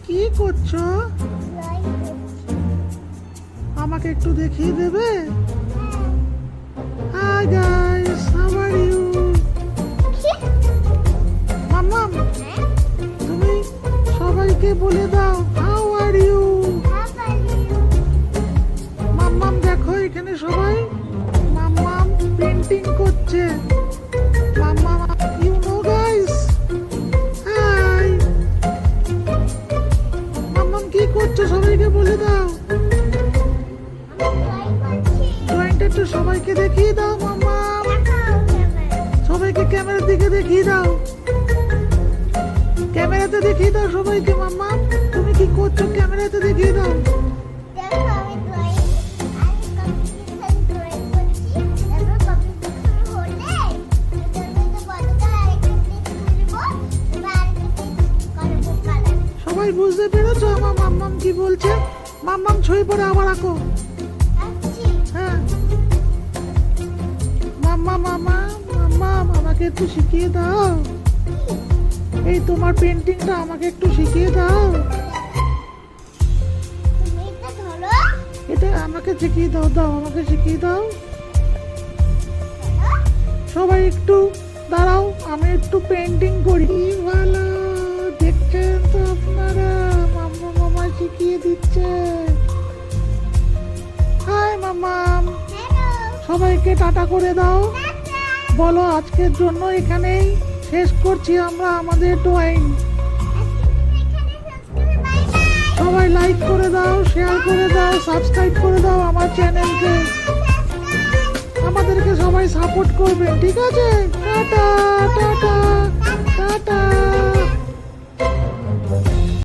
কি করছো? আমাকে একটু দেখিয়ে দেবে? Hi guys, how are you? মাম্মাম, তুমি সবাইকে বলে দাও হাউ আর ইউ। মাম্মাম দেখো এখানে সবাই মাম্মাম পেন্টিং করছে। মাম্মাম, ইউ নো গাইস, হাই। মাম্মাম কি করছো সবাইকে বলে দাও। ড্রয়িংটা একটু সবাইকে দেখিয়ে দাও মাম্মাম। সবাইকে ক্যামেরার দিকে দেখিয়ে দাও। ক্যামেরাতে দেখিয়ে দাও সবাইকে। মাম্মাম তুমি কি করছো ক্যামেরাতে দেখিয়ে দাও। সবাই বুঝতে পেরেছো আমার মাম্মাম কি বলছে? মাম্মাম ছবি পরে আবার আঁকো। হ্যাঁ মাম্মাম, মাম্মাম আমাকে একটু শিখিয়ে দাও। এই তোমার পেন্টিংটা আমাকে একটু শিখিয়ে দাও। এটা আমাকে শিখিয়ে দাও। দাও আমাকে শিখিয়ে দাও। সবাই একটু দাঁড়াও, আমি একটু পেন্টিং করি। ভালো দেখছেন তো আপনারা, মাম্মা মামা শিখিয়ে দিচ্ছে। হাই মাম্মাম, সবাইকে টাটা করে দাও। বলো আজকের জন্য এখানেই শেষ করছি আমরা আমাদের ড্রয়িং। সবাই লাইক করে দাও, শেয়ার করে দাও, সাবস্ক্রাইব করে দাও আমার চ্যানেলকে। আমাদেরকে সবাই সাপোর্ট করবেন, ঠিক আছে? Tata tata tata.